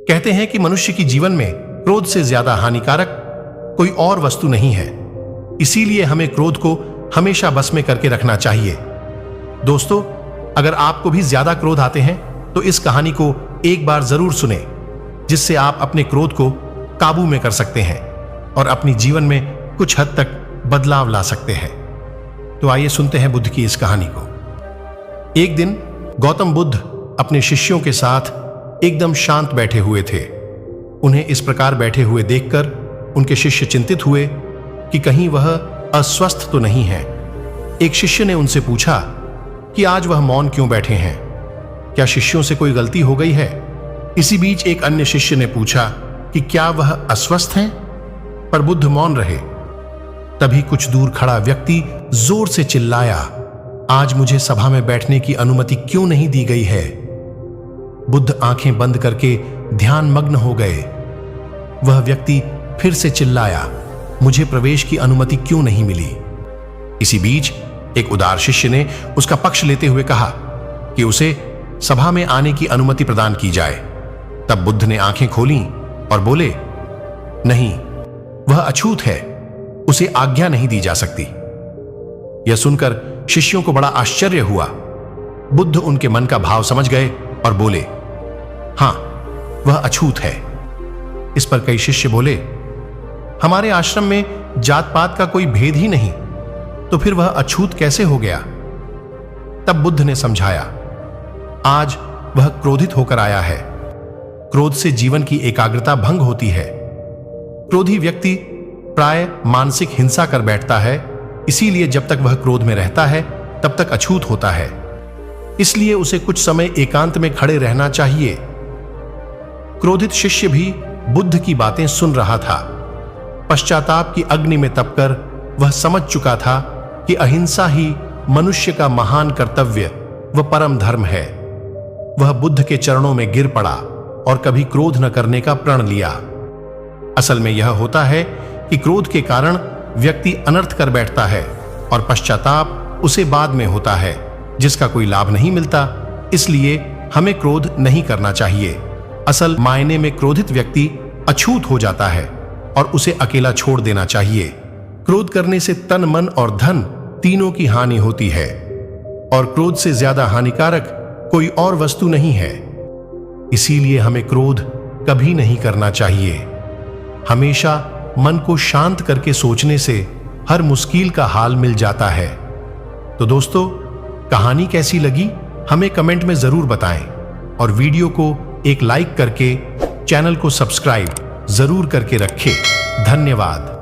कहते हैं कि मनुष्य की जीवन में क्रोध से ज्यादा हानिकारक कोई और वस्तु नहीं है। इसीलिए हमें क्रोध को हमेशा बस में करके रखना चाहिए। दोस्तों, अगर आपको भी ज्यादा क्रोध आते हैं तो इस कहानी को एक बार जरूर सुने, जिससे आप अपने क्रोध को काबू में कर सकते हैं और अपनी जीवन में कुछ हद तक बदलाव ला सकते हैं। तो आइए सुनते हैं बुद्ध की इस कहानी को। एक दिन गौतम बुद्ध अपने शिष्यों के साथ एकदम शांत बैठे हुए थे। उन्हें इस प्रकार बैठे हुए देखकर उनके शिष्य चिंतित हुए कि कहीं वह अस्वस्थ तो नहीं है। एक शिष्य ने उनसे पूछा कि आज वह मौन क्यों बैठे हैं, क्या शिष्यों से कोई गलती हो गई है? इसी बीच एक अन्य शिष्य ने पूछा कि क्या वह अस्वस्थ हैं? पर बुद्ध मौन रहे। तभी कुछ दूर खड़ा व्यक्ति जोर से चिल्लाया, आज मुझे सभा में बैठने की अनुमति क्यों नहीं दी गई है? बुद्ध आंखें बंद करके ध्यान मग्न हो गए। वह व्यक्ति फिर से चिल्लाया, मुझे प्रवेश की अनुमति क्यों नहीं मिली? इसी बीच एक उदार शिष्य ने उसका पक्ष लेते हुए कहा कि उसे सभा में आने की अनुमति प्रदान की जाए। तब बुद्ध ने आंखें खोलीं और बोले, नहीं, वह अछूत है, उसे आज्ञा नहीं दी जा सकती। यह सुनकर शिष्यों को बड़ा आश्चर्य हुआ। बुद्ध उनके मन का भाव समझ गए और बोले, हां, वह अछूत है। इस पर कई शिष्य बोले, हमारे आश्रम में जात पात का कोई भेद ही नहीं, तो फिर वह अछूत कैसे हो गया? तब बुद्ध ने समझाया, आज वह क्रोधित होकर आया है। क्रोध से जीवन की एकाग्रता भंग होती है। क्रोधी व्यक्ति प्राय मानसिक हिंसा कर बैठता है, इसीलिए जब तक वह क्रोध में रहता है तब तक अछूत होता है। इसलिए उसे कुछ समय एकांत में खड़े रहना चाहिए। क्रोधित शिष्य भी बुद्ध की बातें सुन रहा था। पश्चाताप की अग्नि में तपकर वह समझ चुका था कि अहिंसा ही मनुष्य का महान कर्तव्य व परम धर्म है। वह बुद्ध के चरणों में गिर पड़ा और कभी क्रोध न करने का प्रण लिया। असल में यह होता है कि क्रोध के कारण व्यक्ति अनर्थ कर बैठता है और पश्चाताप उसे बाद में होता है, जिसका कोई लाभ नहीं मिलता। इसलिए हमें क्रोध नहीं करना चाहिए। असल मायने में क्रोधित व्यक्ति अछूत हो जाता है और उसे अकेला छोड़ देना चाहिए। क्रोध करने से तन, मन और धन तीनों की हानि होती है और क्रोध से ज्यादा हानिकारक कोई और वस्तु नहीं है। इसीलिए हमें क्रोध कभी नहीं करना चाहिए। हमेशा मन को शांत करके सोचने से हर मुश्किल का हाल मिल जाता है। तो दोस्तों, कहानी कैसी लगी हमें कमेंट में जरूर बताएं और वीडियो को एक लाइक करके चैनल को सब्सक्राइब जरूर करके रखें। धन्यवाद।